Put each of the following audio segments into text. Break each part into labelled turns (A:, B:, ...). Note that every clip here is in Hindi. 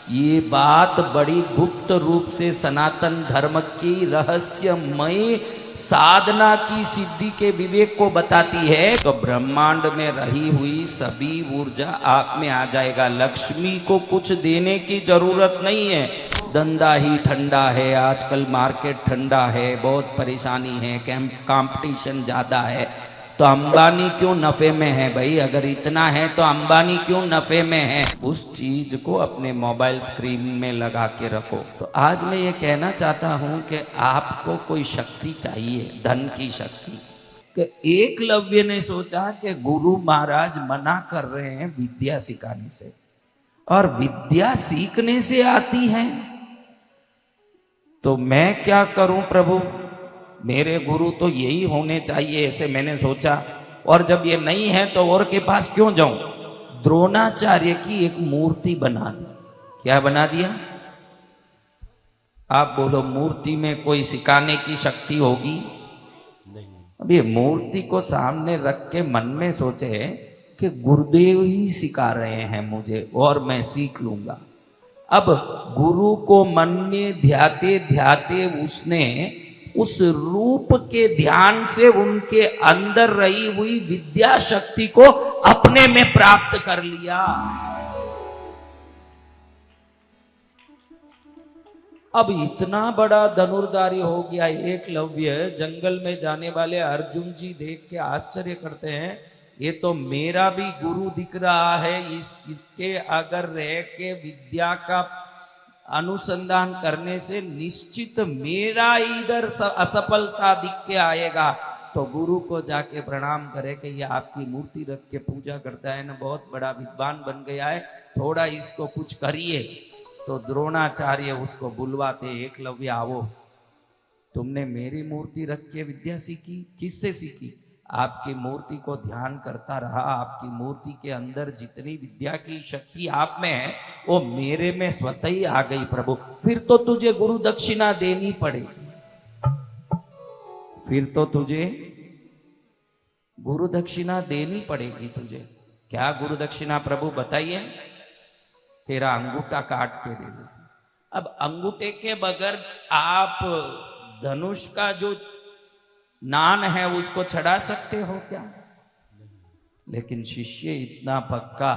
A: ये बात बड़ी गुप्त रूप से सनातन धर्म की रहस्यमय साधना की सिद्धि के विवेक को बताती है। तो ब्रह्मांड में रही हुई सभी ऊर्जा आप में आ जाएगा। लक्ष्मी को कुछ देने की जरूरत नहीं है। धंधा ही ठंडा है, आजकल मार्केट ठंडा है, बहुत परेशानी है, कंपटीशन ज्यादा है। तो अंबानी क्यों नफे में है भाई? अगर इतना है तो अंबानी क्यों नफे में है? उस चीज को अपने मोबाइल स्क्रीन में लगा के रखो। तो आज मैं ये कहना चाहता हूं कि आपको कोई शक्ति चाहिए, धन की शक्ति। कि एकलव्य ने सोचा कि गुरु महाराज मना कर रहे हैं विद्या सिखाने से, और विद्या सीखने से आती है, तो मैं क्या करूं प्रभु? मेरे गुरु तो यही होने चाहिए, ऐसे मैंने सोचा। और जब ये नहीं है तो और के पास क्यों जाऊं? द्रोणाचार्य की एक मूर्ति बना दी। क्या बना दिया? आप बोलो, मूर्ति में कोई सिखाने की शक्ति होगी? नहीं। अब ये मूर्ति को सामने रख के मन में सोचे कि गुरुदेव ही सिखा रहे हैं मुझे और मैं सीख लूंगा। अब गुरु को मन में ध्याते ध्याते उसने उस रूप के ध्यान से उनके अंदर रही हुई विद्या शक्ति को अपने में प्राप्त कर लिया। अब इतना बड़ा धनुर्धारी हो गया एकलव्य। जंगल में जाने वाले अर्जुन जी देख के आश्चर्य करते हैं, ये तो मेरा भी गुरु दिख रहा है। इसके अगर रह के विद्या का अनुसंधान करने से निश्चित मेरा इधर असफलता दिख के आएगा। तो गुरु को जाके प्रणाम करे कि ये आपकी मूर्ति रख के पूजा करता है ना, बहुत बड़ा विद्वान बन गया है, थोड़ा इसको कुछ करिए। तो द्रोणाचार्य उसको बुलवाते, एकलव्य आओ, तुमने मेरी मूर्ति रख के विद्या सीखी? किससे सीखी? आपकी मूर्ति को ध्यान करता रहा। आपकी मूर्ति के अंदर जितनी विद्या की शक्ति आप में है वो मेरे में स्वतः ही आ गई प्रभु। फिर तो तुझे गुरु दक्षिणा देनी पड़ेगी, फिर तो तुझे गुरु दक्षिणा देनी पड़ेगी तुझे। क्या गुरु दक्षिणा प्रभु बताइए? तेरा अंगूठा काट के दे दे। अब अंगूठे के बगैर आप धनुष का जो नान है उसको चढ़ा सकते हो क्या? लेकिन शिष्य इतना पक्का,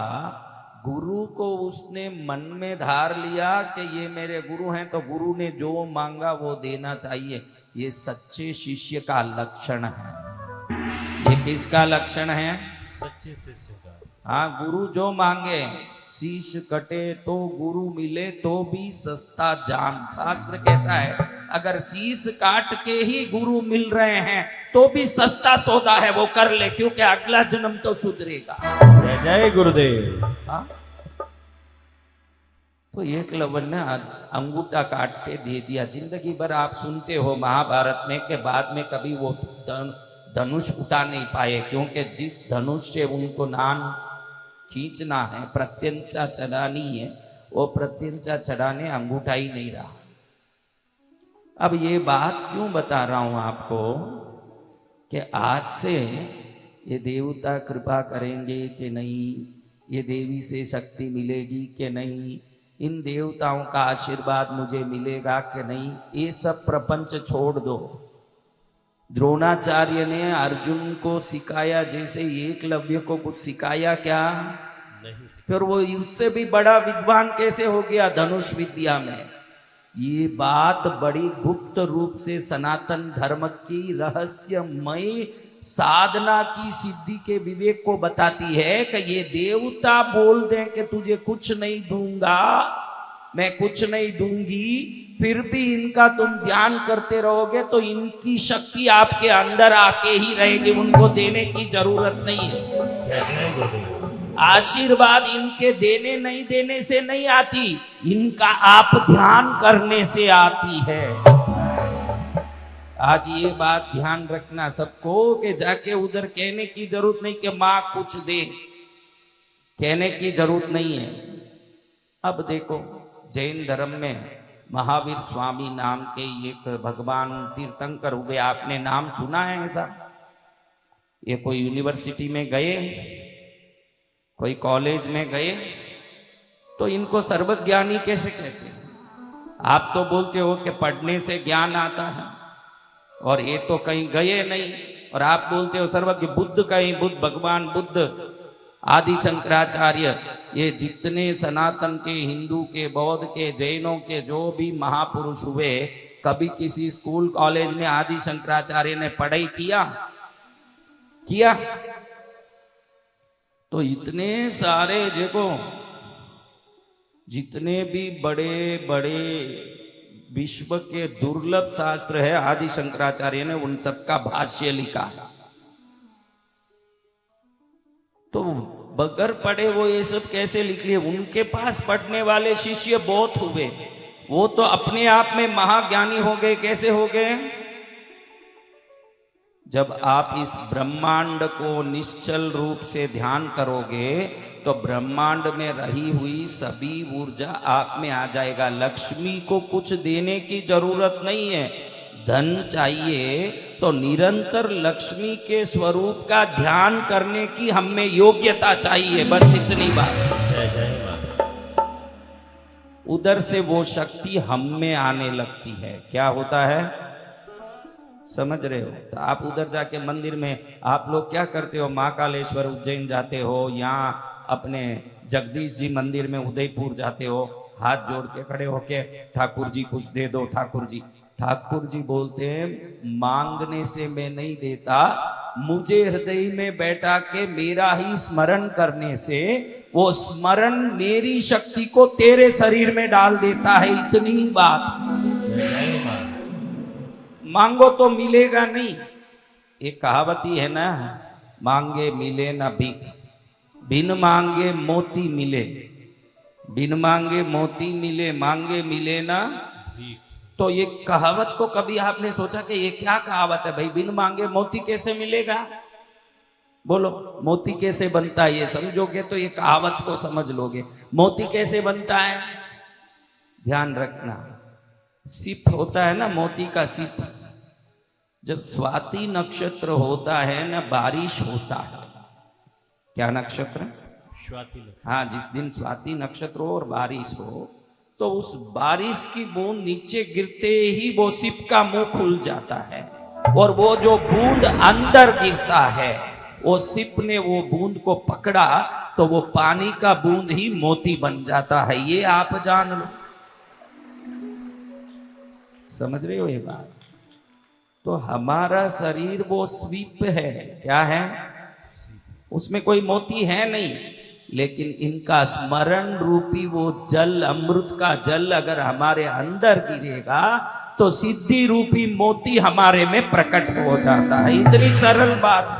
A: गुरु को उसने मन में धार लिया कि ये मेरे गुरु हैं, तो गुरु ने जो मांगा वो देना चाहिए। ये सच्चे शिष्य का लक्षण है। ये किसका लक्षण है?
B: सच्चे शिष्य का।
A: हाँ, गुरु जो मांगे, शीश कटे तो गुरु मिले तो भी सस्ता जान। शास्त्र कहता है अगर शीश काट के ही गुरु मिल रहे हैं तो भी सस्ता सौदा है, वो कर ले, क्योंकि अगला जन्म तो सुधरेगा।
B: जय जय गुरुदेव।
A: हाँ, तो एकलव्य ने अंगूठा काट के दे दिया। जिंदगी भर आप सुनते हो महाभारत में के बाद में कभी वो धनुष उठा नहीं पाए, क्योंकि जिस धनुष से उनको नान खींचना है, प्रत्यंचा चढ़ानी है, वो प्रत्यंचा चढ़ाने अंगूठा ही नहीं रहा। अब ये बात क्यों बता रहा हूं आपको कि आज से ये देवता कृपा करेंगे कि नहीं, ये देवी से शक्ति मिलेगी कि नहीं, इन देवताओं का आशीर्वाद मुझे मिलेगा कि नहीं, ये सब प्रपंच छोड़ दो। द्रोणाचार्य ने अर्जुन को सिखाया जैसे एकलव्य को कुछ सिखाया क्या?
B: नहीं।
A: फिर वो उससे भी बड़ा विद्वान कैसे हो गया धनुष विद्या में? ये बात बड़ी गुप्त रूप से सनातन धर्म की रहस्यमय साधना की सिद्धि के विवेक को बताती है कि ये देवता बोल दें कि तुझे कुछ नहीं दूंगा, मैं कुछ नहीं दूंगी, फिर भी इनका तुम ध्यान करते रहोगे तो इनकी शक्ति आपके अंदर आके ही रहेगी, उनको देने की जरूरत नहीं है। आशीर्वाद इनके देने नहीं देने से नहीं आती, इनका आप ध्यान करने से आती है। आज ये बात ध्यान रखना सबको कि जाके उधर कहने की जरूरत नहीं कि माँ कुछ दे, कहने की जरूरत नहीं है। अब देखो, जैन धर्म में महावीर स्वामी नाम के एक भगवान तीर्थंकर हुए, आपने नाम सुना है ऐसा? ये कोई यूनिवर्सिटी में गए, कोई कॉलेज में गए, तो इनको सर्वज्ञानी कैसे कहते हैं? आप तो बोलते हो कि पढ़ने से ज्ञान आता है, और ये तो कहीं गए नहीं, और आप बोलते हो सर्वज्ञ। बुद्ध कहीं, बुद्ध भगवान बुद्ध, आदि शंकराचार्य, ये जितने सनातन के, हिंदू के, बौद्ध के, जैनों के जो भी महापुरुष हुए, कभी किसी स्कूल कॉलेज में आदि शंकराचार्य ने पढ़ाई किया? तो इतने सारे देखो, जितने भी बड़े बड़े विश्व के दुर्लभ शास्त्र है, आदि शंकराचार्य ने उन सबका भाष्य लिखा है। तो बगैर पढ़े वो ये सब कैसे लिख लिए? उनके पास पढ़ने वाले शिष्य बहुत हुए, वो तो अपने आप में महाज्ञानी हो गए। कैसे हो गए? जब आप इस ब्रह्मांड को निश्चल रूप से ध्यान करोगे तो ब्रह्मांड में रही हुई सभी ऊर्जा आप में आ जाएगा। लक्ष्मी को कुछ देने की जरूरत नहीं है। धन चाहिए तो निरंतर लक्ष्मी के स्वरूप का ध्यान करने की हम में योग्यता चाहिए, बस इतनी बात।
B: जय जय माता।
A: उधर से वो शक्ति हम में आने लगती है। क्या होता है समझ रहे हो? तो आप उधर जाके मंदिर में आप लोग क्या करते हो? महाकालेश्वर उज्जैन जाते हो, यहाँ अपने जगदीश जी मंदिर में उदयपुर जाते हो, हाथ जोड़ के खड़े होके ठाकुर जी कुछ दे दो ठाकुर जी। ठाकुर जी बोलते हैं मांगने से मैं नहीं देता, मुझे हृदय में बैठा के मेरा ही स्मरण करने से वो स्मरण मेरी शक्ति को तेरे शरीर में डाल देता है। इतनी ही बात। मांगो तो मिलेगा नहीं। एक कहावती है ना, मांगे मिले ना भीख, बिन मांगे मोती मिले। बिन मांगे मोती मिले, मांगे मिले ना भीख। तो ये कहावत को कभी आपने सोचा कि ये क्या कहावत है भाई? बिन मांगे मोती कैसे मिलेगा? बोलो, मोती कैसे बनता है? ये समझोगे तो ये कहावत को समझ लोगे। मोती कैसे बनता है? ध्यान रखना, सिप होता है ना, मोती का सिप। जब स्वाति नक्षत्र होता है ना, बारिश होता है। क्या नक्षत्र?
B: स्वाति नक्षत्र।
A: हाँ, जिस दिन स्वाति नक्षत्र हो और बारिश हो, तो उस बारिश की बूंद नीचे गिरते ही वो सिप का मुंह खुल जाता है, और वो जो बूंद अंदर गिरता है, वो सिप ने वो बूंद को पकड़ा तो वो पानी का बूंद ही मोती बन जाता है। ये आप जान लो। समझ रहे हो ये बात? तो हमारा शरीर वो स्वीप है। क्या है? उसमें कोई मोती है नहीं, लेकिन इनका स्मरण रूपी वो जल, अमृत का जल अगर हमारे अंदर गिरेगा तो सिद्धि रूपी मोती हमारे में प्रकट हो जाता है। इतनी सरल बात।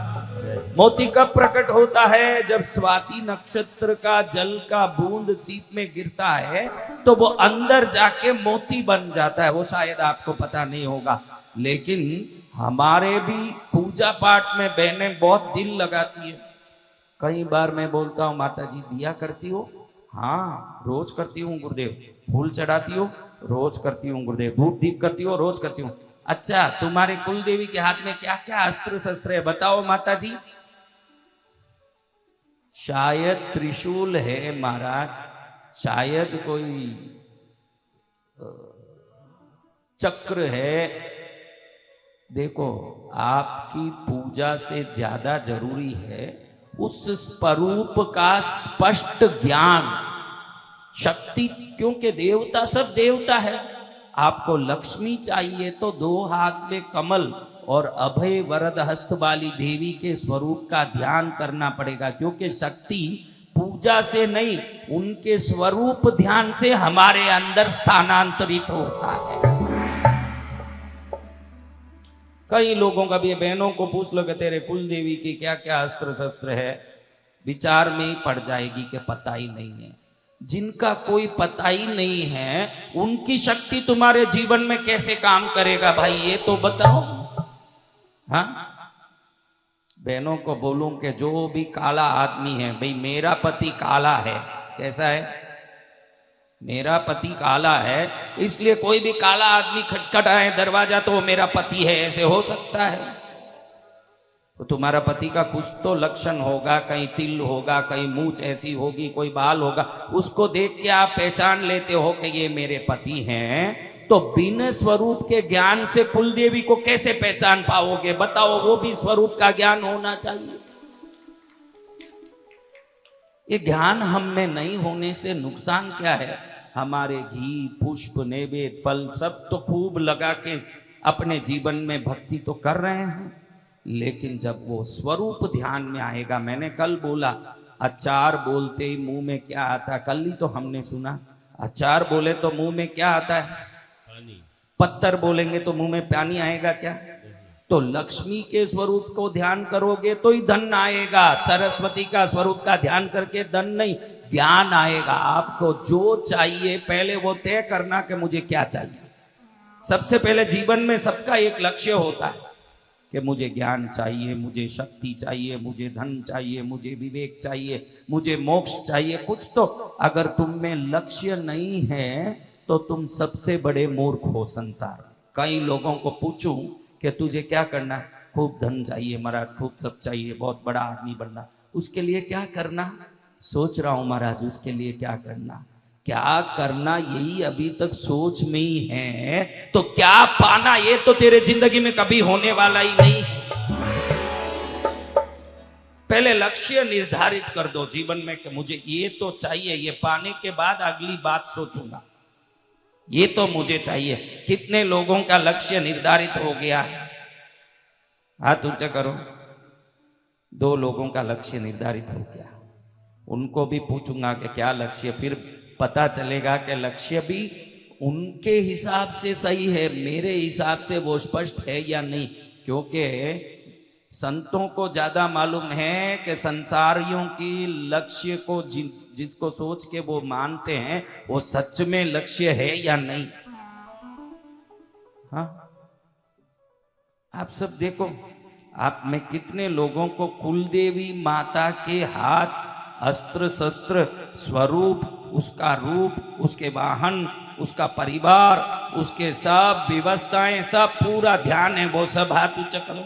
A: मोती कब प्रकट होता है? जब स्वाति नक्षत्र का जल का बूंद सीप में गिरता है तो वो अंदर जाके मोती बन जाता है। वो शायद आपको पता नहीं होगा, लेकिन हमारे भी पूजा पाठ में बहनें बहुत दिल लगाती है। कई बार मैं बोलता हूँ, माता जी दिया करती हो? हाँ, रोज करती हूँ गुरुदेव। फूल चढ़ाती हो? रोज करती हूँ गुरुदेव। धूप दीप करती हो? रोज करती हूँ। अच्छा, तुम्हारे कुल देवी के हाथ में क्या क्या अस्त्र शस्त्र है बताओ माता जी? शायद त्रिशूल है महाराज, शायद कोई चक्र है। देखो, आपकी पूजा से ज्यादा जरूरी है उस स्वरूप का स्पष्ट ज्ञान, शक्ति। क्योंकि देवता सब देवता है। आपको लक्ष्मी चाहिए तो दो हाथ में कमल और अभय वरद हस्त वाली देवी के स्वरूप का ध्यान करना पड़ेगा, क्योंकि शक्ति पूजा से नहीं, उनके स्वरूप ध्यान से हमारे अंदर स्थानांतरित होता है। कई लोगों का भी, बहनों को पूछ लो कि तेरे कुल देवी की क्या क्या अस्त्र शस्त्र है, विचार में ही पड़ जाएगी कि पता ही नहीं है। जिनका कोई पता ही नहीं है, उनकी शक्ति तुम्हारे जीवन में कैसे काम करेगा भाई? ये तो बताओ। हाँ, बहनों को बोलूं कि जो भी काला आदमी है, भाई मेरा पति काला है, कैसा है? मेरा पति काला है, इसलिए कोई भी काला आदमी खटखटाए दरवाजा तो वो मेरा पति है, ऐसे हो सकता है? तो तुम्हारा पति का कुछ तो लक्षण होगा, कहीं तिल होगा, कहीं मूंछ ऐसी होगी, कोई बाल होगा, उसको देख के आप पहचान लेते हो कि ये मेरे पति हैं। तो बिन स्वरूप के ज्ञान से कुल देवी को कैसे पहचान पाओगे बताओ? वो भी स्वरूप का ज्ञान होना चाहिए। ये ज्ञान हम में नहीं होने से नुकसान क्या है? हमारे घी, पुष्प, नैवेद्य, फल सब तो खूब लगा के अपने जीवन में भक्ति तो कर रहे हैं, लेकिन जब वो स्वरूप ध्यान में आएगा, मैंने कल बोला अचार बोलते ही मुंह में क्या आता है? कल ही तो हमने सुना, अचार बोले तो मुंह में क्या आता है?
B: पानी।
A: पत्थर बोलेंगे तो मुंह में पानी आएगा क्या? तो लक्ष्मी के स्वरूप को ध्यान करोगे तो ही धन आएगा। सरस्वती का स्वरूप का ध्यान करके धन नहीं, ज्ञान आएगा। आपको जो चाहिए पहले वो तय करना कि मुझे क्या चाहिए। सबसे पहले जीवन में सबका एक लक्ष्य होता है कि मुझे ज्ञान चाहिए, मुझे शक्ति चाहिए, मुझे धन चाहिए, मुझे विवेक चाहिए, मुझे मोक्ष चाहिए, कुछ तो। अगर तुम में लक्ष्य नहीं है तो तुम सबसे बड़े मूर्ख हो संसार। कई लोगों को पूछूं कि तुझे क्या करना? खूब धन चाहिए महाराज, खूब सब चाहिए, बहुत बड़ा आदमी बनना। उसके लिए क्या करना? सोच रहा हूं महाराज, उसके लिए क्या करना? क्या करना यही अभी तक सोच में ही है, तो क्या पाना ये तो तेरे जिंदगी में कभी होने वाला ही नहीं। पहले लक्ष्य निर्धारित कर दो जीवन में कि मुझे ये तो चाहिए, ये पाने के बाद अगली बात सोचूंगा, ये तो मुझे चाहिए। कितने लोगों का लक्ष्य निर्धारित हो गया? हाथ ऊंचा करो। 2 लोगों का लक्ष्य निर्धारित हो गया। उनको भी पूछूंगा कि क्या लक्ष्य, फिर पता चलेगा कि लक्ष्य भी उनके हिसाब से सही है, मेरे हिसाब से वो स्पष्ट है या नहीं। क्योंकि संतों को ज्यादा मालूम है कि संसारियों की लक्ष्य को जिसको सोच के वो मानते हैं वो सच में लक्ष्य है या नहीं। हाँ, आप सब देखो, आप में कितने लोगों को कुलदेवी माता के हाथ, अस्त्र शस्त्र, स्वरूप, उसका रूप, उसके वाहन, उसका परिवार, उसके सब व्यवस्थाएं, सब पूरा ध्यान है। वो सब हाथ ऊंचा करो।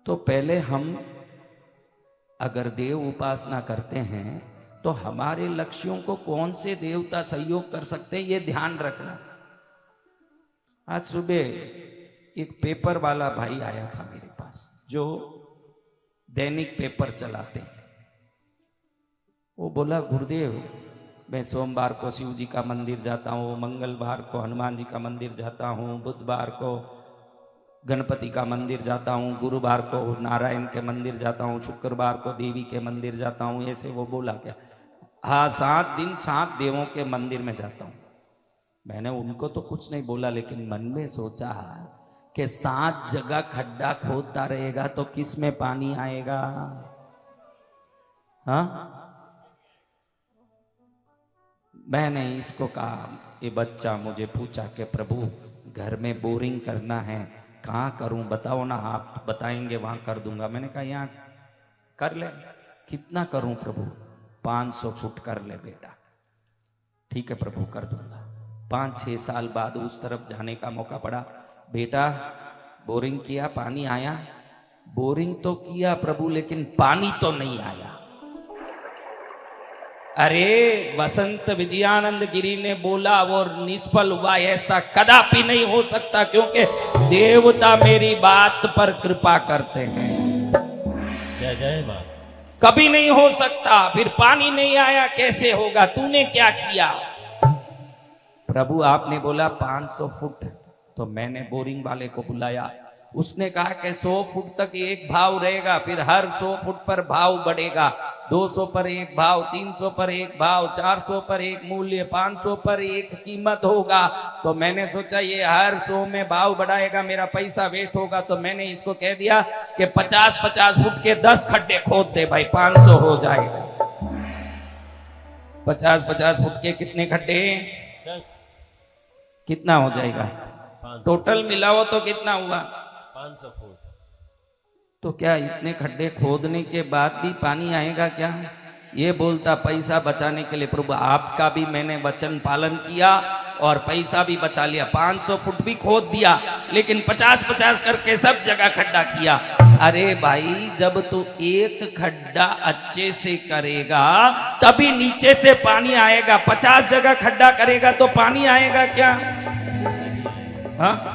A: तो पहले हम अगर देव उपासना करते हैं तो हमारे लक्ष्यों को कौन से देवता सहयोग कर सकते हैं, ये ध्यान रखना। आज सुबह एक पेपर वाला भाई आया था मेरे पास, जो दैनिक पेपर चलाते हैं। वो बोला, गुरुदेव मैं सोमवार को शिव जी का मंदिर जाता हूँ, मंगलवार को हनुमान जी का मंदिर जाता हूँ, बुधवार को गणपति का मंदिर जाता हूँ, गुरुवार को नारायण के मंदिर जाता हूँ, शुक्रवार को देवी के मंदिर जाता हूँ। ऐसे वो बोला क्या? हाँ, 7 दिन 7 देवों के मंदिर में जाता हूँ। मैंने उनको तो कुछ नहीं बोला, लेकिन मन में सोचा कि 7 जगह खड्डा खोदता रहेगा तो किस में पानी आएगा? हाँ, मैंने इसको कहा, ये बच्चा मुझे पूछा कि प्रभु घर में बोरिंग करना है, कहाँ करूं बताओ ना, आप बताएंगे वहां कर दूंगा। मैंने कहा यहाँ कर ले। कितना करूं प्रभु? 500 फुट कर ले बेटा। ठीक है प्रभु, कर दूंगा। 5-6 साल बाद उस तरफ जाने का मौका पड़ा। बेटा बोरिंग किया, पानी आया? बोरिंग तो किया प्रभु, लेकिन पानी तो नहीं आया। अरे वसंत विजयानंद गिरी ने बोला वो निष्फल हुआ, ऐसा कदापि नहीं हो सकता, क्योंकि देवता मेरी बात पर कृपा करते हैं।
B: जय जय मां।
A: कभी नहीं हो सकता। फिर पानी नहीं आया कैसे होगा? तूने क्या किया? प्रभु आपने बोला 500 फुट, तो मैंने बोरिंग वाले को बुलाया। उसने कहा कि 100 फुट तक एक भाव रहेगा, फिर हर 100 फुट पर भाव बढ़ेगा। 200 पर एक भाव, 300 पर एक भाव, 400 पर एक मूल्य, 500 पर एक कीमत होगा। तो मैंने सोचा ये हर 100 में भाव बढ़ाएगा, मेरा पैसा वेस्ट होगा। तो मैंने इसको कह दिया कि 50-50 फुट के 10 खड्डे खोद दे भाई, 500 हो जाएगा। 50-50 फुट के कितने खड्डे?
B: 10।
A: कितना हो जाएगा?
B: 500।
A: टोटल मिलाओ तो कितना हुआ?
B: 500 फुट।
A: तो क्या इतने खड्डे खोदने के बाद भी पानी आएगा क्या? ये बोलता पैसा बचाने के लिए प्रभु आपका भी मैंने वचन पालन किया और पैसा भी बचा लिया। 500 फुट भी खोद दिया, लेकिन 50-50 करके सब जगह खड्डा किया। अरे भाई, जब तू एक खड्डा अच्छे से करेगा तभी नीचे से पानी आएगा। 50 जगह खड्डा करेगा तो पानी आएगा क्या? हाँ,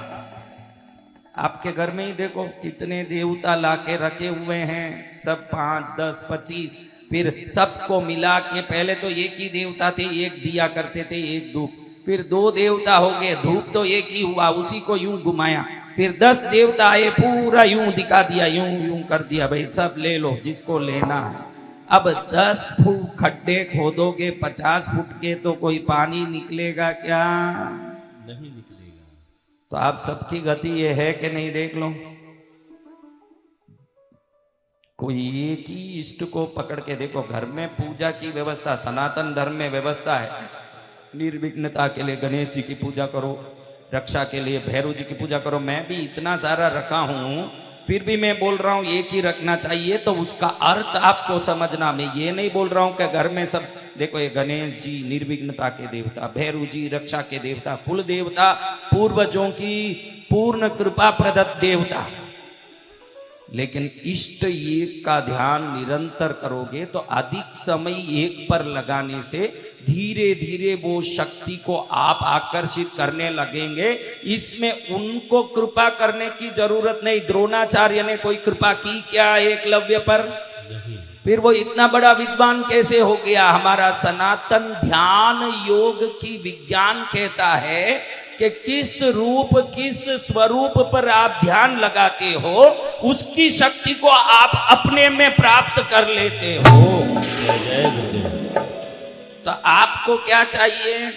A: आपके घर में ही देखो कितने देवता लाके रखे हुए हैं, सब 5, 10, 25, फिर सबको मिला के पहले तो एक ही देवता थे, एक दिया करते थे, एक धूप, फिर 2 देवता हो गए, धूप तो एक ही हुआ, उसी को यूं घुमाया, फिर 10 देवता आए, पूरा यूं दिखा दिया, यूं यूं कर दिया, भाई सब ले लो जिसको लेना है। अब 10 फुट खड्डे खोदोगे 50 फुट के, तो कोई पानी निकलेगा क्या?
B: नहीं निकलेगा।
A: तो आप सबकी गति ये है कि नहीं, देख लो। कोई एक ही इष्ट को पकड़ के देखो। घर में पूजा की व्यवस्था, सनातन धर्म में व्यवस्था है, निर्विघ्नता के लिए गणेश जी की पूजा करो, रक्षा के लिए भैरव जी की पूजा करो। मैं भी इतना सारा रखा हूं, फिर भी मैं बोल रहा हूं एक ही रखना चाहिए। तो उसका अर्थ आपको समझना। मैं ये नहीं बोल रहा हूं कि घर में सब, देखो ये गणेश जी निर्विघ्नता के देवता, भैरव जी रक्षा के देवता, कुल देवता, पूर्वजों की पूर्ण कृपा प्रदत्त देवता। लेकिन इष्ट एक का ध्यान निरंतर करोगे तो अधिक समय एक पर लगाने से धीरे धीरे वो शक्ति को आप आकर्षित करने लगेंगे। इसमें उनको कृपा करने की जरूरत नहीं। द्रोणाचार्य ने कोई कृपा की क्या एकलव्य पर? फिर वो इतना बड़ा विद्वान कैसे हो गया? हमारा सनातन ध्यान योग की विज्ञान कहता है कि किस रूप, किस स्वरूप पर आप ध्यान लगाते हो, उसकी शक्ति को आप अपने में प्राप्त कर लेते हो।
B: जय गुरुदेव।
A: तो आपको क्या चाहिए?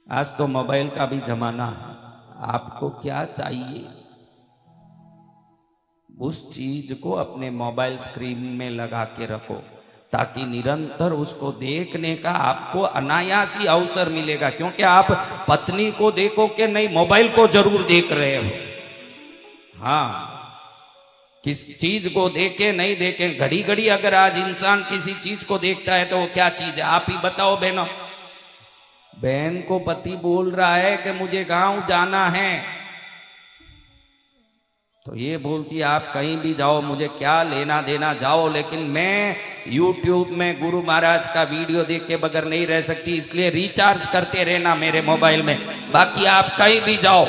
A: आज तो मोबाइल का भी जमाना है। आपको क्या चाहिए? उस चीज को अपने मोबाइल स्क्रीन में लगा के रखो, ताकि निरंतर उसको देखने का आपको अनायास ही अवसर मिलेगा। क्योंकि आप पत्नी को देखो कि नहीं, मोबाइल को जरूर देख रहे हो। हाँ, किस चीज को देखे नहीं देखे, घड़ी घड़ी अगर आज इंसान किसी चीज को देखता है तो वो क्या चीज है? आप ही बताओ बहनों। बहन को पति बोल रहा है कि मुझे गांव जाना है, तो ये बोलती है आप कहीं भी जाओ, मुझे क्या लेना देना, जाओ, लेकिन मैं YouTube में गुरु महाराज का वीडियो देख के बगैर नहीं रह सकती, इसलिए रिचार्ज करते रहना मेरे मोबाइल में, बाकी आप कहीं भी जाओ,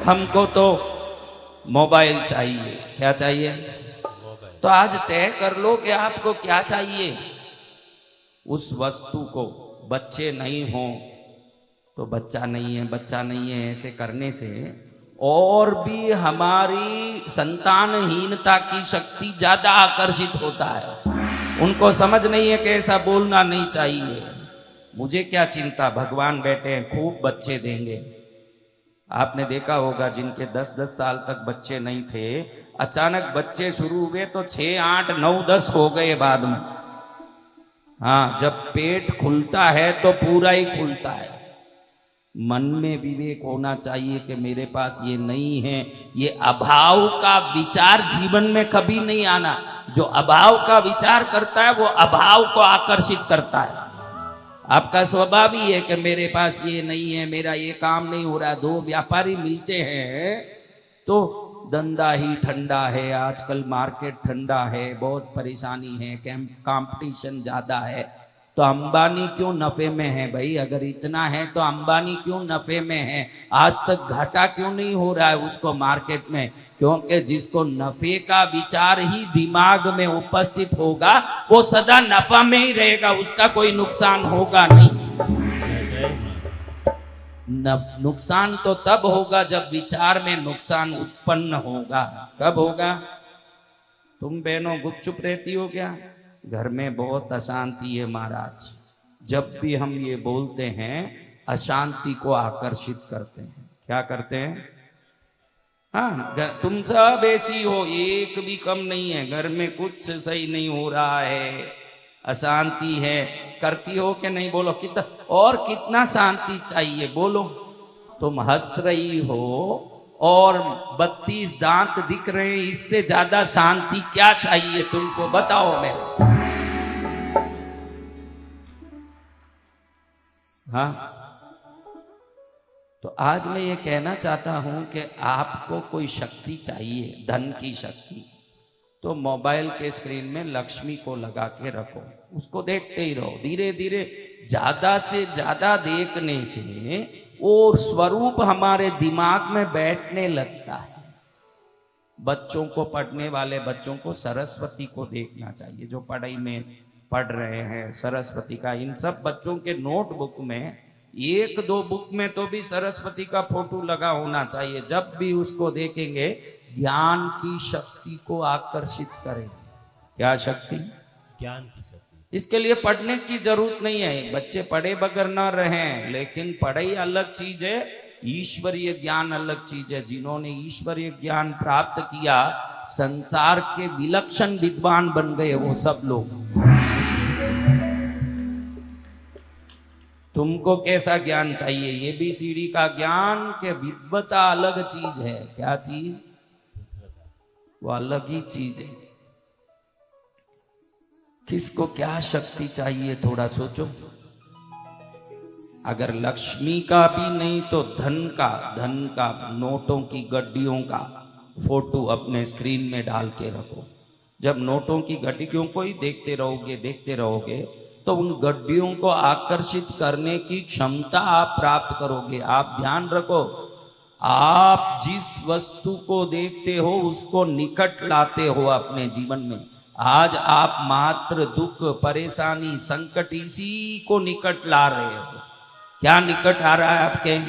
A: हमको तो मोबाइल चाहिए। क्या चाहिए? तो आज तय कर लो कि आपको क्या चाहिए। उस वस्तु को, बच्चे नहीं हो तो बच्चा नहीं है, बच्चा नहीं है, ऐसे करने से और भी हमारी संतानहीनता की शक्ति ज्यादा आकर्षित होता है। उनको समझ नहीं है कि ऐसा बोलना नहीं चाहिए। मुझे क्या चिंता, भगवान बैठे हैं, खूब बच्चे देंगे। आपने देखा होगा जिनके 10-10 साल तक बच्चे नहीं थे, अचानक बच्चे शुरू हुए तो 6, 8, 9, 10 हो गए बाद में। हाँ, जब पेट खुलता है तो पूरा ही खुलता है। मन में विवेक होना चाहिए कि मेरे पास ये नहीं है। ये अभाव का विचार जीवन में कभी नहीं आना। जो अभाव का विचार करता है वो अभाव को आकर्षित करता है। आपका स्वभाव ही है कि मेरे पास ये नहीं है, मेरा ये काम नहीं हो रहा। 2 व्यापारी मिलते हैं तो धंधा ही ठंडा है, आजकल मार्केट ठंडा है, बहुत परेशानी है, कंपटीशन ज्यादा है। तो अंबानी क्यों नफे में है भाई? अगर इतना है तो अंबानी क्यों नफे में है? आज तक घाटा क्यों नहीं हो रहा है उसको मार्केट में? क्योंकि जिसको नफे का विचार ही दिमाग में उपस्थित होगा वो सदा नफा में ही रहेगा, उसका कोई नुकसान होगा नहीं। नुकसान तो तब होगा जब विचार में नुकसान उत्पन्न होगा। कब होगा? तुम बहनों गुपचुप रहती हो क्या? घर में बहुत अशांति है महाराज। जब भी हम ये बोलते हैं अशांति को आकर्षित करते हैं। क्या करते हैं? हाँ, तुम सब ऐसी हो, एक भी कम नहीं है, घर में कुछ सही नहीं हो रहा है, अशांति है। करती हो कि नहीं? बोलो कितना और कितना शांति चाहिए? बोलो। तुम हंस रही हो और 32 दांत दिख रहे हैं, इससे ज्यादा शांति क्या चाहिए तुमको? बताओ। मैं हाँ, तो आज मैं ये कहना चाहता हूं कि आपको कोई शक्ति चाहिए, धन की शक्ति, तो मोबाइल के स्क्रीन में लक्ष्मी को लगा के रखो, उसको देखते ही रहो। धीरे धीरे ज्यादा से ज्यादा देखने से वो स्वरूप हमारे दिमाग में बैठने लगता है। बच्चों को, पढ़ने वाले बच्चों को सरस्वती को देखना चाहिए, जो पढ़ाई में पढ़ रहे हैं सरस्वती का। इन सब बच्चों के नोटबुक में, एक दो बुक में तो भी सरस्वती का फोटो लगा होना चाहिए। जब भी उसको देखेंगे ज्ञान की शक्ति को आकर्षित करेंगे। क्या शक्ति?
B: ज्ञान की शक्ति।
A: इसके लिए पढ़ने की जरूरत नहीं है, बच्चे पढ़े बगैर न रहें, लेकिन पढ़ाई अलग चीज है, ईश्वरीय ज्ञान अलग चीज है। जिन्होंने ईश्वरीय ज्ञान प्राप्त किया, संसार के विलक्षण विद्वान बन गए वो सब लोग। तुमको कैसा ज्ञान चाहिए? ये भी सीढ़ी का ज्ञान के विद्वता अलग चीज है। क्या चीज? वो अलग ही चीज है। किसको क्या शक्ति चाहिए, थोड़ा सोचो। अगर लक्ष्मी का भी नहीं तो धन का, नोटों की गड्डियों का फोटो अपने स्क्रीन में डाल के रखो। जब नोटों की गड्डियों को ही देखते रहोगे तो उन गड्डियों को आकर्षित करने की क्षमता आप प्राप्त करोगे। आप ध्यान रखो, आप जिस वस्तु को देखते हो उसको निकट लाते हो अपने जीवन में। आज आप मात्र दुख, परेशानी, संकट इसी को निकट ला रहे हो। क्या निकट आ रहा है आपके?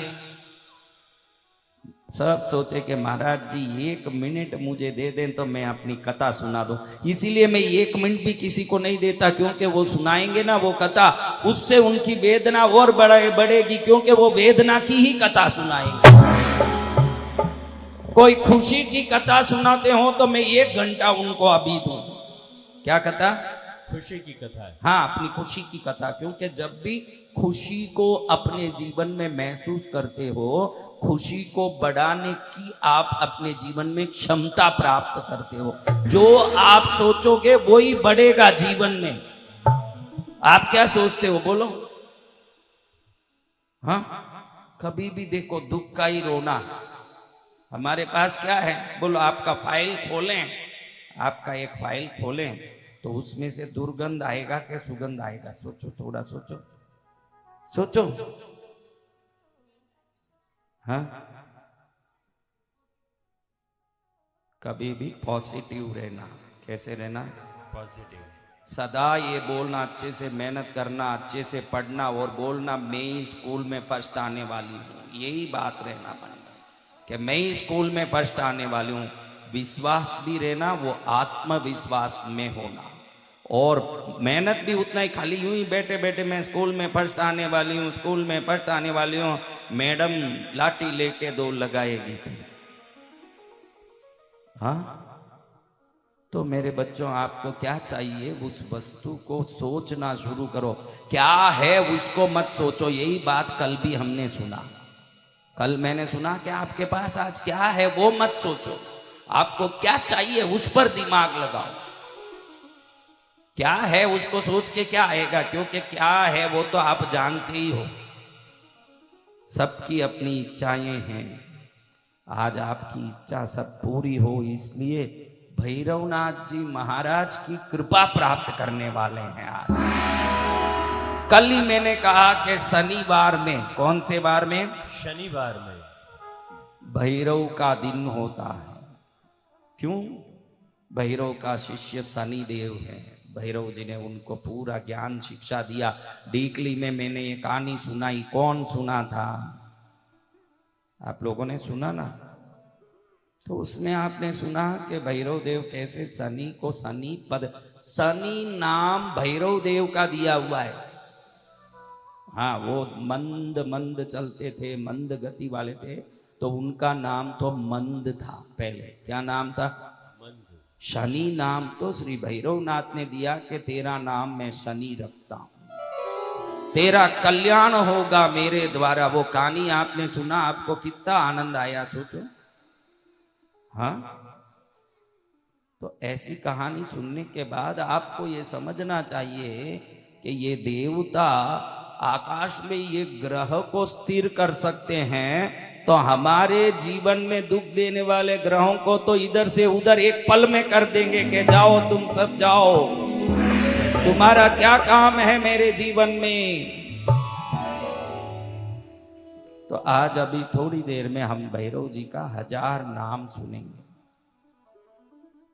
A: सब सोचे कि महाराज जी 1 मिनट मुझे दे दें तो मैं अपनी कथा सुना दूं। इसीलिए मैं 1 मिनट भी किसी को नहीं देता, क्योंकि वो सुनाएंगे ना वो कथा, उससे उनकी वेदना और बढ़ेगी, क्योंकि वो वेदना की ही कथा सुनाएंगे। कोई खुशी की कथा सुनाते हो तो मैं 1 घंटा उनको अभी दूं। क्या कथा?
B: खुशी की कथा है।
A: हाँ, अपनी खुशी की कथा। क्योंकि जब भी खुशी को अपने जीवन में महसूस करते हो, खुशी को बढ़ाने की आप अपने जीवन में क्षमता प्राप्त करते हो। जो आप सोचोगे वो ही बढ़ेगा जीवन में। आप क्या सोचते हो बोलो? हाँ, कभी भी देखो दुख का ही रोना। हमारे पास क्या है बोलो? आपका फाइल खोलें, आपका एक फाइल खोलें तो उसमें से दुर्गंध आएगा कि सुगंध आएगा? सोचो, थोड़ा सोचो, सोचो। हाँ, कभी भी पॉजिटिव रहना। कैसे रहना?
B: पॉजिटिव।
A: सदा ये बोलना, अच्छे से मेहनत करना, अच्छे से पढ़ना और बोलना मैं ही स्कूल में फर्स्ट आने वाली हूँ। यही बात रहना पड़ेगा कि मैं ही स्कूल में फर्स्ट आने वाली हूँ। विश्वास भी रहना, वो आत्मविश्वास में होना, और मेहनत भी उतना ही। खाली यूं ही बैठे बैठे मैं स्कूल में फर्स्ट आने वाली हूँ, स्कूल में फर्स्ट आने वाली हूँ, मैडम लाठी लेके दौड़ लगाएगी। हाँ, तो मेरे बच्चों आपको क्या चाहिए? उस वस्तु को सोचना शुरू करो। क्या है उसको मत सोचो। यही बात कल भी हमने सुना। कल मैंने सुना कि आपके पास आज क्या है वो मत सोचो। आपको क्या चाहिए उस पर दिमाग लगाओ। क्या है उसको सोच के क्या आएगा? क्योंकि क्या है वो तो आप जानते ही हो। सबकी अपनी इच्छाएं हैं। आज आपकी इच्छा सब पूरी हो, इसलिए भैरवनाथ जी महाराज की कृपा प्राप्त करने वाले हैं आज। कल ही मैंने कहा कि शनिवार में, कौन से बार में?
B: शनिवार में
A: भैरव का दिन होता है। क्यों? भैरव का शिष्य शनि देव है। भैरव जी ने उनको पूरा ज्ञान शिक्षा दिया। डीकली में मैंने ये कहानी सुनाई। कौन सुना था? आप लोगों ने सुना ना? तो उसमें आपने सुना कि भैरव देव कैसे शनि को शनि पद, शनि नाम भैरव देव का दिया हुआ है। हाँ, वो मंद मंद चलते थे, मंद गति वाले थे, तो उनका नाम तो मंद था पहले। क्या नाम था? शनि नाम तो श्री भैरवनाथ ने दिया कि तेरा नाम मैं शनि रखता हूं, तेरा कल्याण होगा मेरे द्वारा। वो कहानी आपने सुना, आपको कितना आनंद आया सोचो। हाँ, तो ऐसी कहानी सुनने के बाद आपको ये समझना चाहिए कि ये देवता आकाश में ये ग्रह को स्थिर कर सकते हैं, तो हमारे जीवन में दुख देने वाले ग्रहों को तो इधर से उधर एक पल में कर देंगे कि जाओ तुम सब जाओ, तुम्हारा क्या काम है मेरे जीवन में। तो आज अभी थोड़ी देर में हम भैरव जी का 1000 नाम सुनेंगे।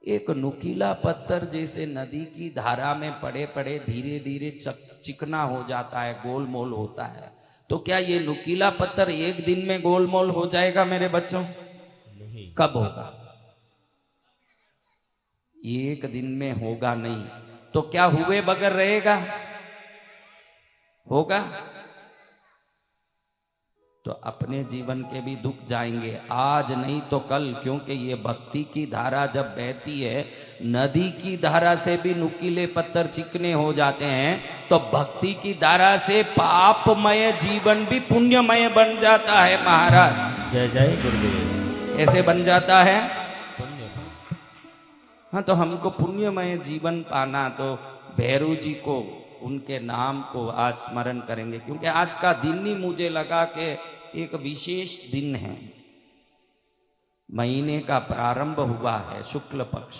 A: एक नुकीला पत्थर जैसे नदी की धारा में पड़े पड़े धीरे धीरे चिकना हो जाता है, गोलमोल होता है। तो क्या ये नुकीला पत्थर एक दिन में गोलमोल हो जाएगा मेरे बच्चों?
B: नहीं।
A: कब होगा? एक दिन में होगा नहीं। तो क्या हुए बगैर रहेगा? होगा। तो अपने जीवन के भी दुख जाएंगे, आज नहीं तो कल, क्योंकि ये भक्ति की धारा जब बहती है, नदी की धारा से भी नुकीले पत्थर चिकने हो जाते हैं, तो भक्ति की धारा से पापमय जीवन भी पुण्यमय बन जाता है महाराज।
B: जय जय गुरुदेव।
A: ऐसे बन जाता है।
B: पुण्य।
A: हाँ, तो हमको पुण्यमय जीवन पाना, तो भैरव जी को, उनके नाम को आज स्मरण करेंगे, क्योंकि आज का दिन ही मुझे लगा कि एक विशेष दिन है। महीने का प्रारंभ हुआ है, शुक्ल पक्ष।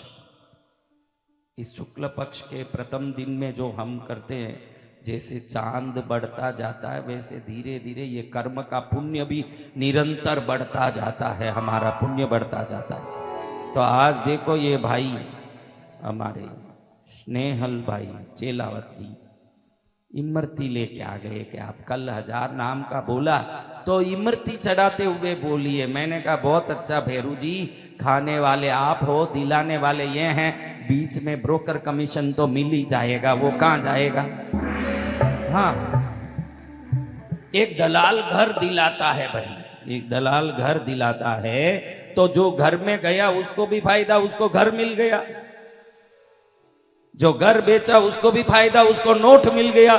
A: इस शुक्ल पक्ष के प्रथम दिन में जो हम करते हैं, जैसे चांद बढ़ता जाता है वैसे धीरे धीरे ये कर्म का पुण्य भी निरंतर बढ़ता जाता है, हमारा पुण्य बढ़ता जाता है। तो आज देखो ये भाई हमारे स्नेहल भाई चेलावत जी इमरती लेके आ गए कि आप कल 1000 नाम का बोला, तो इमरती चढ़ाते हुए बोलिए। मैंने कहा बहुत अच्छा भैरू जी, खाने वाले आप हो, दिलाने वाले ये हैं, बीच में ब्रोकर कमीशन तो मिल ही जाएगा, वो कहाँ जाएगा। हाँ, एक दलाल घर दिलाता है भाई, एक दलाल घर दिलाता है, तो जो घर में गया उसको भी फायदा, उसको घर मिल गया। जो घर बेचा उसको भी फायदा, उसको नोट मिल गया।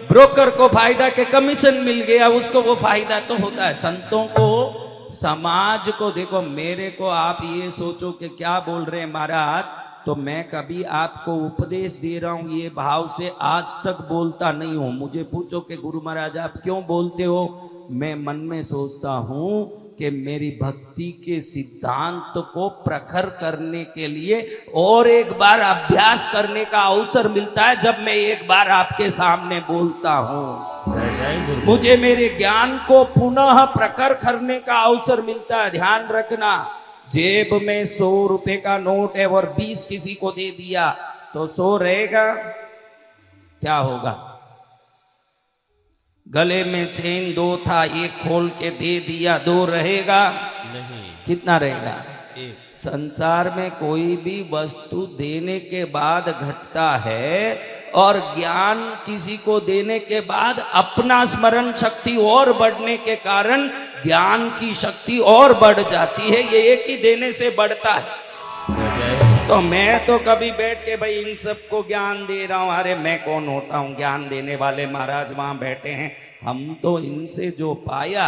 A: ब्रोकर को फायदा के कमीशन मिल गया, उसको वो फायदा तो होता है। संतों को, समाज को, देखो मेरे को आप ये सोचो कि क्या बोल रहे हैं महाराज, तो मैं कभी आपको उपदेश दे रहा हूं ये भाव से आज तक बोलता नहीं हूं। मुझे पूछो कि गुरु महाराज आप क्यों बोलते हो, मैं मन में सोचता हूं कि मेरी भक्ति के सिद्धांत को प्रखर करने के लिए और एक बार अभ्यास करने का अवसर मिलता है जब मैं एक बार आपके सामने बोलता हूं। मुझे मेरे ज्ञान को पुनः प्रखर करने का अवसर मिलता है। ध्यान रखना, जेब में 100 रुपए का नोट है और 20 किसी को दे दिया तो 100 रहेगा? क्या होगा? गले में चेन 2 था, एक खोल के दे दिया, 2 रहेगा?
B: नहीं।
A: कितना रहेगा?
B: 1।
A: संसार में कोई भी वस्तु देने के बाद घटता है, और ज्ञान किसी को देने के बाद अपना स्मरण शक्ति और बढ़ने के कारण ज्ञान की शक्ति और बढ़ जाती है। ये एक ही देने से बढ़ता है। तो मैं तो कभी बैठ के भाई इन सबको ज्ञान दे रहा हूं, अरे मैं कौन होता हूं ज्ञान देने वाले, महाराज वहां बैठे हैं। हम तो इनसे जो पाया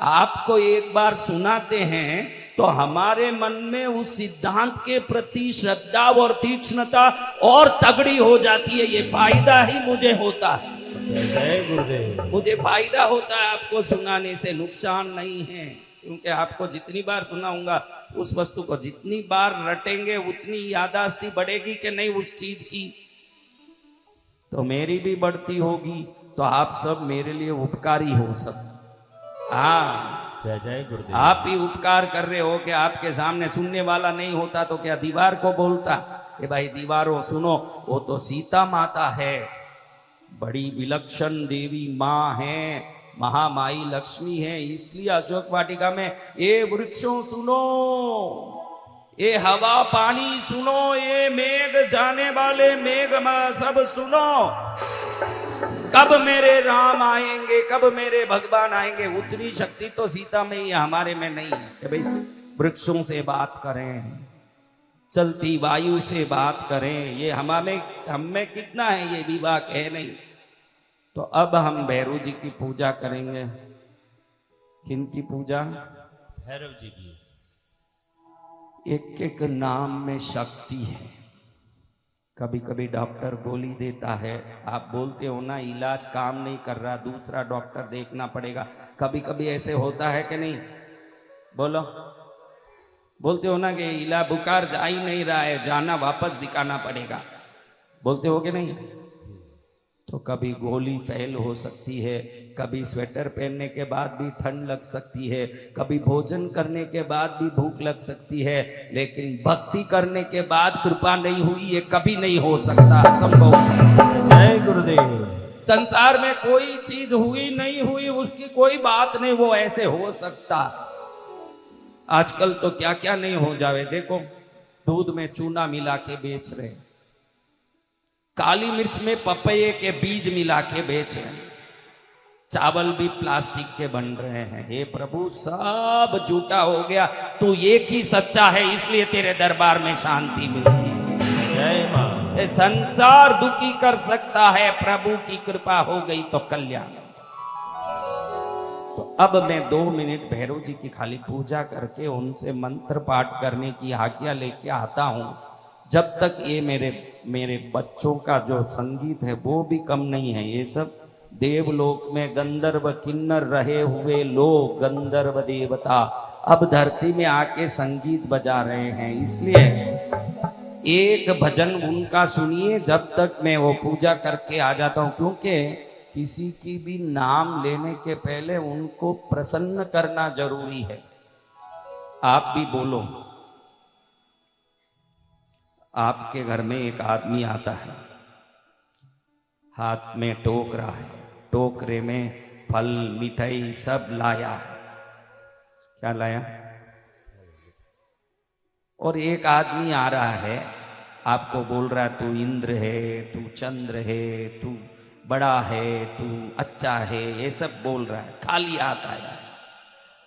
A: आपको एक बार सुनाते हैं, तो हमारे मन में उस सिद्धांत के प्रति श्रद्धा और तीक्ष्णता और तगड़ी हो जाती है। ये फायदा ही मुझे होता है।
B: जय गुरुदेव।
A: मुझे फायदा होता है आपको सुनाने से, नुकसान नहीं है। क्योंकि आपको जितनी बार सुनाऊंगा, उस वस्तु को जितनी बार रटेंगे उतनी यादाश्ती बढ़ेगी कि नहीं उस चीज की, तो मेरी भी बढ़ती होगी। तो आप सब मेरे लिए उपकारी हो सब। हाँ,
B: जय जय गुरुदेव।
A: आप ही उपकार कर रहे हो कि आपके सामने सुनने वाला नहीं होता तो क्या दीवार को बोलता कि भाई दीवारों सुनो, वो तो सीता माता है, बड़ी विलक्षण देवी माँ है, महामाई लक्ष्मी है। इसलिए अशोक वाटिका में ये वृक्षों सुनो, ये हवा पानी सुनो, ये मेघ जाने वाले मेघ सब सुनो, कब मेरे राम आएंगे, कब मेरे भगवान आएंगे। उतनी शक्ति तो सीता में ही, हमारे में नहीं है कि भाई वृक्षों से बात करें, चलती वायु से बात करें। ये हमें कितना है, ये विवाक है नहीं। तो अब हम भैरव जी की पूजा करेंगे। किनकी पूजा?
B: भैरव जी की।
A: एक एक नाम में शक्ति है। कभी कभी डॉक्टर गोली देता है, आप बोलते हो ना इलाज काम नहीं कर रहा, दूसरा डॉक्टर देखना पड़ेगा। कभी कभी ऐसे होता है कि नहीं? बोलो, बोलते हो ना कि इला बुखार जा ही नहीं रहा है, जाना वापस दिखाना पड़ेगा, बोलते हो कि नहीं? तो कभी गोली फेल हो सकती है, कभी स्वेटर पहनने के बाद भी ठंड लग सकती है, कभी भोजन करने के बाद भी भूख लग सकती है, लेकिन भक्ति करने के बाद कृपा नहीं हुई, ये कभी नहीं हो सकता, असंभव।
B: जय गुरुदेव।
A: संसार में कोई चीज हुई नहीं हुई उसकी कोई बात नहीं, वो ऐसे हो सकता। आजकल तो क्या क्या नहीं हो जावे, देखो दूध में चूना मिला के बेच रहे, काली मिर्च में पपैये के बीज मिला के बेच रहे हैं, चावल भी प्लास्टिक के बन रहे हैं। हे प्रभु, सब झूठा हो गया, तू एक ही सच्चा है, इसलिए तेरे दरबार में शांति मिलती है।
B: जय मां।
A: ये संसार दुखी कर सकता है, प्रभु की कृपा हो गई तो कल्याण। तो अब मैं 2 मिनट भैरव जी की खाली पूजा करके उनसे मंत्र पाठ करने की आज्ञा लेके आता हूं। जब तक ये मेरे बच्चों का जो संगीत है वो भी कम नहीं है। ये सब देवलोक में गंधर्व किन्नर रहे हुए लोग, गंधर्व देवता अब धरती में आके संगीत बजा रहे हैं, इसलिए एक भजन उनका सुनिए जब तक मैं वो पूजा करके आ जाता हूं। क्योंकि किसी की भी नाम लेने के पहले उनको प्रसन्न करना जरूरी है। आप भी बोलो, आपके घर में एक आदमी आता है, हाथ में टोकरा है, टोकरे में फल मिठाई सब लाया है। क्या लाया? और एक आदमी आ रहा है, आपको बोल रहा है तू इंद्र है, तू चंद्र है, तू बड़ा है, तू अच्छा है, ये सब बोल रहा है, खाली हाथ आया है।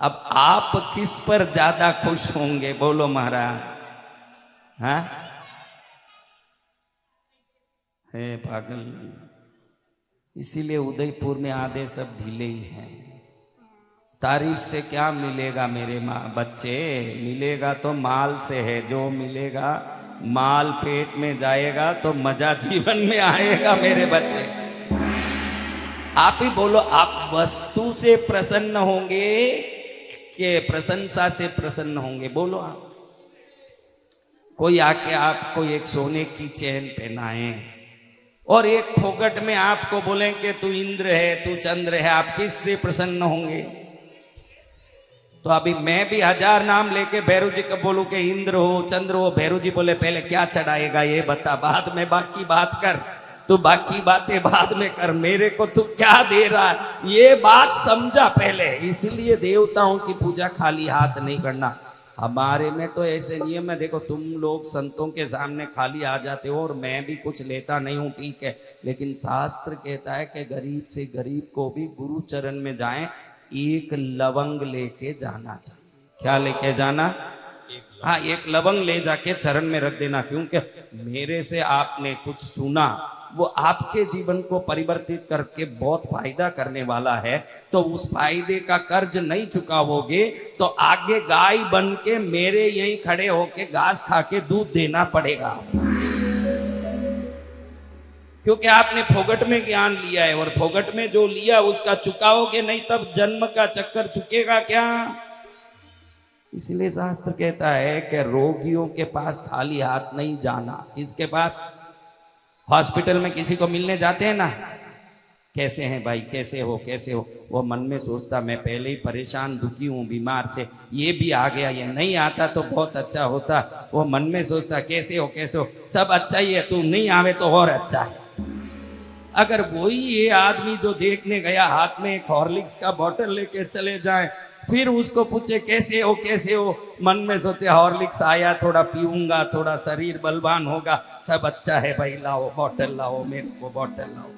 A: अब आप किस पर ज्यादा खुश होंगे? बोलो महाराज। हाँ, है पागल। इसीलिए उदयपुर में आधे सब ढीले ही हैं। तारीफ से क्या मिलेगा मेरे बच्चे? मिलेगा तो माल से है, जो मिलेगा माल पेट में जाएगा तो मजा जीवन में आएगा मेरे बच्चे। आप ही बोलो, आप वस्तु से प्रसन्न होंगे कि प्रशंसा से प्रसन्न होंगे? बोलो आप। कोई आके आपको एक सोने की चैन पहनाए और एक फोकट में आपको बोले कि तू इंद्र है, तू चंद्र है, आप किससे प्रसन्न होंगे? तो अभी मैं भी 1000 नाम लेके भैरव जी को बोलूं कि इंद्र हो, चंद्र हो, भैरव जी बोले पहले क्या चढ़ाएगा ये बता, बाद में बाकी बात कर, तू बाकी बातें बाद में कर, मेरे को तू क्या दे रहा है ये बात समझा पहले। इसलिए देवताओं की पूजा खाली हाथ नहीं करना। हमारे में तो ऐसे नियम है, देखो तुम लोग संतों के सामने खाली आ जाते हो और मैं भी कुछ लेता नहीं हूं, ठीक है, लेकिन शास्त्र कहता है कि गरीब से गरीब को भी गुरु चरण में जाएं, एक लवंग लेके जाना चाहिए। क्या लेके जाना? हाँ, एक लवंग ले जाके चरण में रख देना, क्योंकि मेरे से आपने कुछ सुना, वो आपके जीवन को परिवर्तित करके बहुत फायदा करने वाला है। तो उस फायदे का कर्ज नहीं चुकाओगे तो आगे गाय बन के मेरे यहीं खड़े होके घास खा के दूध देना पड़ेगा, क्योंकि आपने फोगट में ज्ञान लिया है और फोगट में जो लिया उसका चुकाओगे नहीं तब जन्म का चक्कर चुकेगा क्या? इसलिए शास्त्र कहता है कि रोगियों के पास खाली हाथ नहीं जाना। किसके पास? हॉस्पिटल में किसी को मिलने जाते हैं ना, कैसे हैं भाई, कैसे हो, कैसे हो, वो मन में सोचता मैं पहले ही परेशान दुखी हूँ बीमार से, ये भी आ गया, ये नहीं आता तो बहुत अच्छा होता। वो मन में सोचता कैसे हो, कैसे हो, सब अच्छा ही है, तू नहीं आवे तो और अच्छा है। अगर वही ये आदमी जो देखने गया हाथ में एक हॉर्लिक्स का बोतल लेके चले जाए, फिर उसको पूछे कैसे हो, कैसे हो, मन में सोचे हॉर्लिक्स आया, थोड़ा पीऊंगा, थोड़ा शरीर बलवान होगा, सब अच्छा है भाई, लाओ बोतल लाओ, मेरे को बोतल लाओ।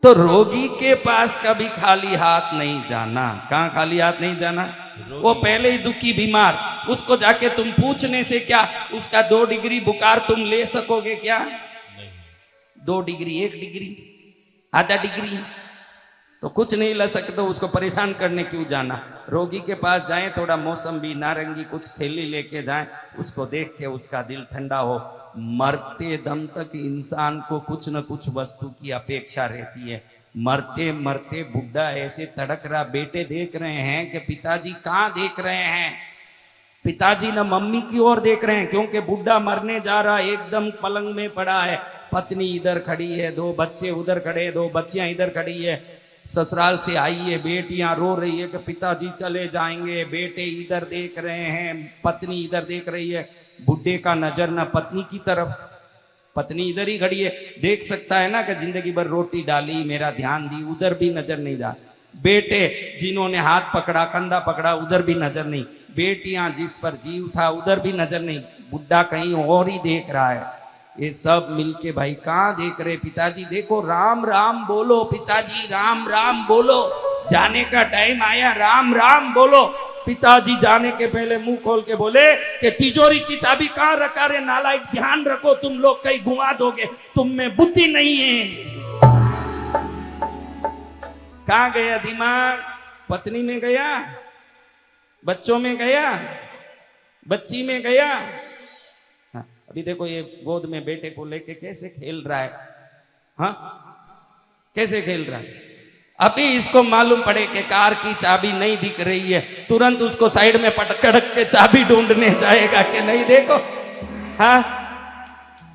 A: तो रोगी के पास कभी खाली हाथ नहीं जाना। कहाँ खाली हाथ नहीं जाना? वो पहले ही दुखी बीमार, उसको जाके तुम पूछने से क्या, उसका 2 डिग्री बुखार तुम ले सकोगे क्या? 2 डिग्री, 1 डिग्री, आधा डिग्री तो कुछ नहीं ला सकते, तो उसको परेशान करने क्यों जाना? रोगी के पास जाएं, थोड़ा मौसम्बी नारंगी कुछ थैली लेके जाएं, उसको देख के उसका दिल ठंडा हो। मरते दम तक इंसान को कुछ न कुछ वस्तु की अपेक्षा रहती है। मरते मरते बुढ़ा ऐसे तड़क रहा, बेटे देख रहे हैं कि पिताजी कहाँ देख रहे हैं, पिताजी न मम्मी की ओर देख रहे हैं, क्योंकि बुढ़ा मरने जा रहा, एकदम पलंग में पड़ा है, पत्नी इधर खड़ी है, दो बच्चे उधर खड़े, दो बच्चियां इधर खड़ी है, ससुराल से आई है, बेटियां रो रही है कि पिताजी चले जाएंगे, बेटे इधर देख रहे हैं, पत्नी इधर देख रही है। बुढ़े का नजर ना पत्नी की तरफ, पत्नी इधर ही खड़ी है, देख सकता है ना कि जिंदगी भर रोटी डाली, मेरा ध्यान दी, उधर भी नजर नहीं जा। बेटे जिन्होंने हाथ पकड़ा, कंधा पकड़ा, उधर भी नजर नहीं। बेटियां जिस पर जीव था, उधर भी नजर नहीं। बुढ़ा कहीं और ही देख रहा है। ये सब मिलके भाई कहाँ देख रहे, पिताजी देखो, राम राम बोलो, पिताजी राम राम बोलो, जाने का टाइम आया, राम राम बोलो। पिताजी जाने के पहले मुंह खोल के बोले कि तिजोरी की चाबी कहाँ रखा रे नालायक, ध्यान रखो, तुम लोग कहीं घुमा दोगे, तुम में बुद्धि नहीं है। कहाँ गया दिमाग? पत्नी में गया, बच्चों में गया, बच्ची में गया। हाँ, अभी देखो ये गोद में बेटे को लेके कैसे खेल रहा है, हाँ कैसे खेल रहा है। अभी इसको मालूम पड़े कि कार की चाबी नहीं दिख रही है, तुरंत उसको साइड में पटक के चाबी ढूंढने जाएगा कि नहीं, देखो हाँ,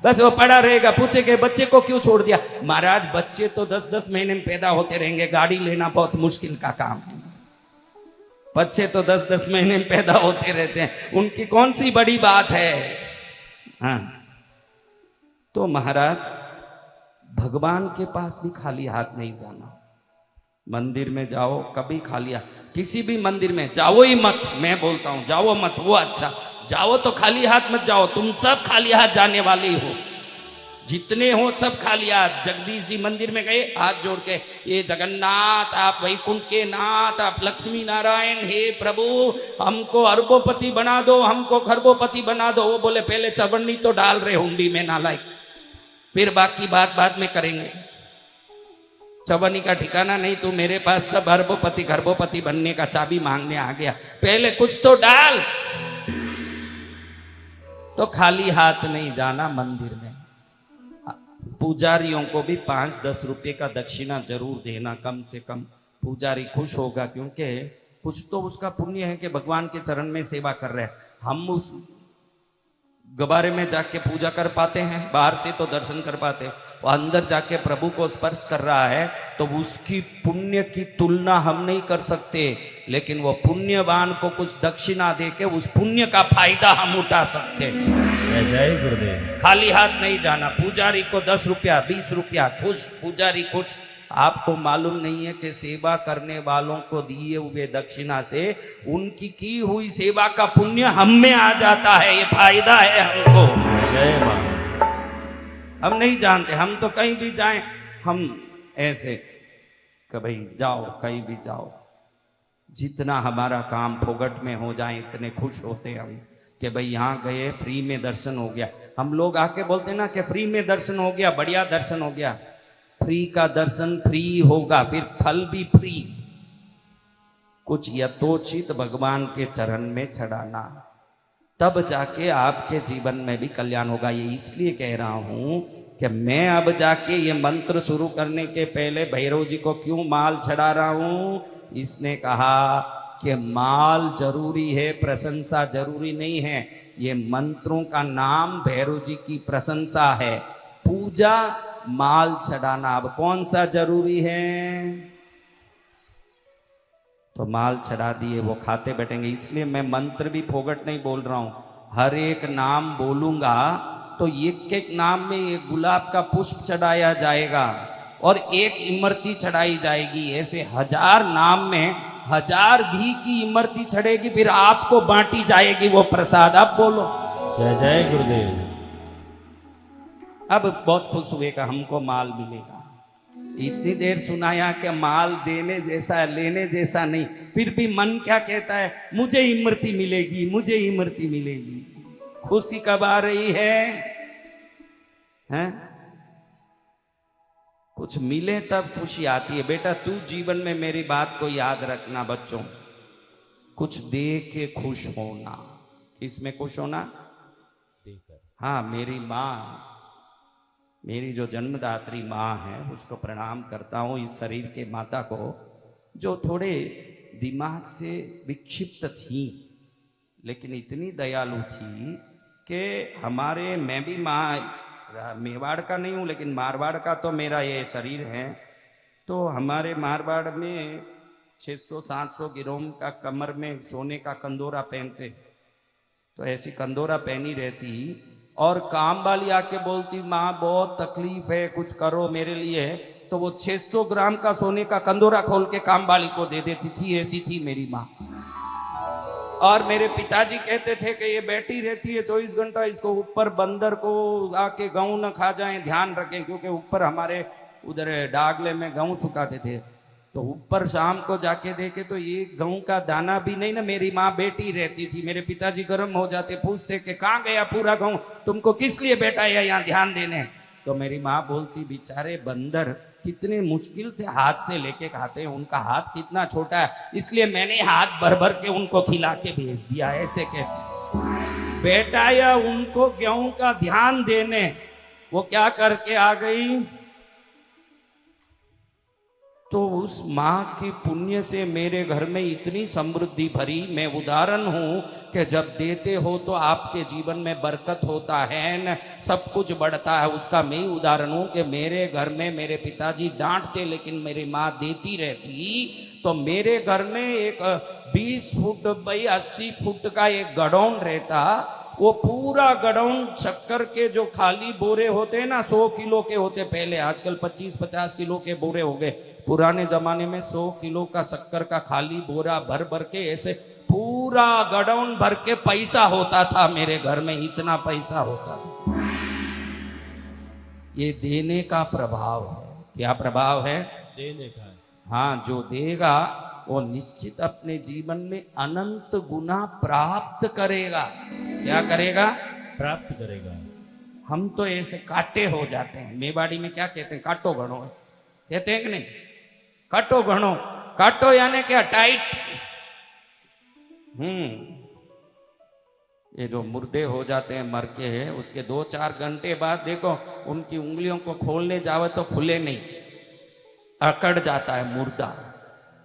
A: बस वो पड़ा रहेगा, पूछेगा बच्चे को क्यों छोड़ दिया। महाराज बच्चे तो 10-10 महीने में पैदा होते रहेंगे, गाड़ी लेना बहुत मुश्किल का काम है। बच्चे तो 10-10 महीने में पैदा होते रहते हैं, उनकी कौन सी बड़ी बात है। हाँ, तो महाराज भगवान के पास भी खाली हाथ नहीं जाना। मंदिर में जाओ कभी खाली हाथ, किसी भी मंदिर में जाओ ही मत, मैं बोलता हूं जाओ मत, वो अच्छा, जाओ तो खाली हाथ मत जाओ। तुम सब खाली हाथ जाने वाले ही हो, जितने हो सब खाली हाथ। जगदीश जी मंदिर में गए, हाथ जोड़ के, ये जगन्नाथ, आप वैकुंठ के नाथ, आप लक्ष्मी नारायण, हे प्रभु हमको अरबोपति बना दो, हमको खरबोपति बना दो। वो बोले पहले चवन्नी तो डाल रहे हुंडी में नालायक, फिर बाकी बात बाद में करेंगे। चवन्नी का ठिकाना नहीं, तू मेरे पास सब अरबोपति खरबोपति बनने का चाबी मांगने आ गया, पहले कुछ तो डाल। तो खाली हाथ नहीं जाना मंदिर में। पुजारियों को भी 5-10 रुपए का दक्षिणा जरूर देना, कम से कम। पुजारी खुश होगा, क्योंकि कुछ तो उसका पुण्य है कि भगवान के चरण में सेवा कर रहे हैं। हम उस गबारे में जाके पूजा कर पाते हैं, बाहर से तो दर्शन कर पाते हैं, वो अंदर जाके प्रभु को स्पर्श कर रहा है, तो उसकी पुण्य की तुलना हम नहीं कर सकते, लेकिन वो पुण्यवान को कुछ दक्षिणा देके उस पुण्य का फायदा हम उठा सकते हैं।
B: जय गुरुदेव।
A: खाली हाथ नहीं जाना। पुजारी को 10 रुपया 20 रुपया, खुश, पुजारी खुश। आपको मालूम नहीं है कि सेवा करने वालों को दिए हुए दक्षिणा से उनकी की हुई सेवा का पुण्य हम में आ जाता है, ये फायदा है हमको।
B: जय मां।
A: हम नहीं जानते, हम तो कहीं भी जाएं हम ऐसे कि भाई जाओ, कहीं भी जाओ, जितना हमारा काम फोगट में हो जाए इतने खुश होते हैं हम कि भाई यहाँ गए फ्री में दर्शन हो गया। हम लोग आके बोलते ना कि फ्री में दर्शन हो गया, बढ़िया दर्शन हो गया। फ्री का दर्शन फ्री होगा, फिर फल भी फ्री। कुछ यथोचित भगवान के चरण में चढ़ाना, तब जाके आपके जीवन में भी कल्याण होगा। ये इसलिए कह रहा हूं कि मैं अब जाके ये मंत्र शुरू करने के पहले भैरव जी को क्यों माल चढ़ा रहा हूं। इसने कहा कि माल जरूरी है, प्रशंसा जरूरी नहीं है। ये मंत्रों का नाम भैरव जी की प्रशंसा है, पूजा माल चढ़ाना। अब कौन सा जरूरी है? तो माल चढ़ा दिए, वो खाते बैठेंगे। इसलिए मैं मंत्र भी फोगट नहीं बोल रहा हूं, हर एक नाम बोलूंगा तो एक एक नाम में एक गुलाब का पुष्प चढ़ाया जाएगा और एक इमरती चढ़ाई जाएगी। ऐसे 1000 नाम में 1000 घी की इमरती चढ़ेगी, फिर आपको बांटी जाएगी वो प्रसाद। आप बोलो
B: जय जय गुरुदेव।
A: अब बहुत खुश हुए कि हमको माल मिलेगा। इतनी देर सुनाया कि माल देने जैसा है, लेने जैसा नहीं, फिर भी मन क्या कहता है, मुझे इमरती मिलेगी, मुझे इमरती मिलेगी। खुशी कब आ रही है? हैं? कुछ मिले तब खुशी आती है। बेटा तू जीवन में मेरी बात को याद रखना बच्चों, कुछ दे के खुश होना। इसमें खुश होना? हाँ, मेरी माँ, मेरी जो जन्मदात्री माँ है उसको प्रणाम करता हूँ, इस शरीर के माता को, जो थोड़े दिमाग से विक्षिप्त थी लेकिन इतनी दयालु थी कि हमारे, मैं भी माँ मेवाड़ का नहीं हूँ लेकिन मारवाड़ का तो मेरा ये शरीर है, तो हमारे मारवाड़ में 600-700 गिरोम का कमर में सोने का कंदोरा पहनते, तो ऐसी कंदोरा पहनी रहती और काम वाली आके बोलती माँ बहुत तकलीफ है कुछ करो मेरे लिए, तो वो 600 ग्राम का सोने का कंदोरा खोल के काम वाली को दे देती थी। ऐसी थी मेरी माँ। और मेरे पिताजी कहते थे कि ये बैठी रहती है 24 घंटा, इसको ऊपर बंदर को आके गेहूं न खा जाए ध्यान रखें, क्योंकि ऊपर हमारे उधर डागले में गेहूं सुखाते थे, तो ऊपर शाम को जाके देखे तो ये गेहूं का दाना भी नहीं ना, मेरी माँ बैठी रहती थी। मेरे पिताजी गर्म हो जाते, पूछते कि कहाँ गया पूरा गेहूं, तुमको किस लिए बैठा है यहाँ ध्यान देने, तो मेरी माँ बोलती बेचारे बंदर कितने मुश्किल से हाथ से लेके खाते हैं, उनका हाथ कितना छोटा है, इसलिए मैंने हाथ भर भर के उनको खिला के भेज दिया। ऐसे के बेटा या उनको गेहूं का ध्यान देने, वो क्या करके आ गई, तो उस माँ की पुण्य से मेरे घर में इतनी समृद्धि भरी। मैं उदाहरण हूं कि जब देते हो तो आपके जीवन में बरकत होता है न, सब कुछ बढ़ता है, उसका मैं ही उदाहरण हूं कि मेरे घर में मेरे पिताजी डांटते लेकिन मेरी माँ देती रहती, तो मेरे घर में एक 20 फुट बाई 80 फुट का एक गडाउन रहता, वो पूरा गडाउन शक्कर के जो खाली बोरे होते हैं ना 100 किलो के होते पहले, आजकल 25-50 किलो के बोरे हो गए, पुराने जमाने में 100 किलो का शक्कर का खाली बोरा भर भर के ऐसे पूरा गडाउन भर के पैसा होता था मेरे घर में, इतना पैसा होता था। ये देने का प्रभाव है। क्या प्रभाव है?
B: देने का है।
A: हाँ, जो देगा वो निश्चित अपने जीवन में अनंत गुना प्राप्त करेगा। क्या करेगा?
B: प्राप्त करेगा।
A: हम तो ऐसे काटे हो जाते हैं, मेवाड़ी में क्या कहते हैं, काटो घणो कहते हैं कि नहीं, काटो घणो, काटो यानी क्या, टाइट। ये जो मुर्दे हो जाते हैं मर के, उसके 2-4 घंटे बाद देखो उनकी उंगलियों को खोलने जावे तो खुले नहीं, अकड़ जाता है मुर्दा।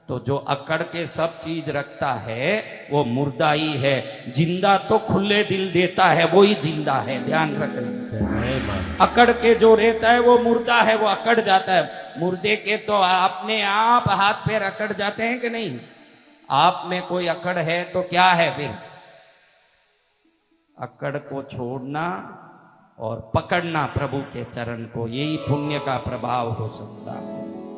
A: तो जो अकड़ के सब चीज रखता है वो मुर्दा ही है, जिंदा तो खुले दिल देता है, वो ही जिंदा है, ध्यान रखना। अकड़ के जो रहता है वो मुर्दा है, वो अकड़ जाता है। मुर्दे के तो अपने आप हाथ पैर अकड़ जाते हैं कि नहीं? आप में कोई अकड़ है तो क्या है फिर? अकड़ को छोड़ना और पकड़ना प्रभु के चरण को, यही पुण्य का प्रभाव हो सकता है।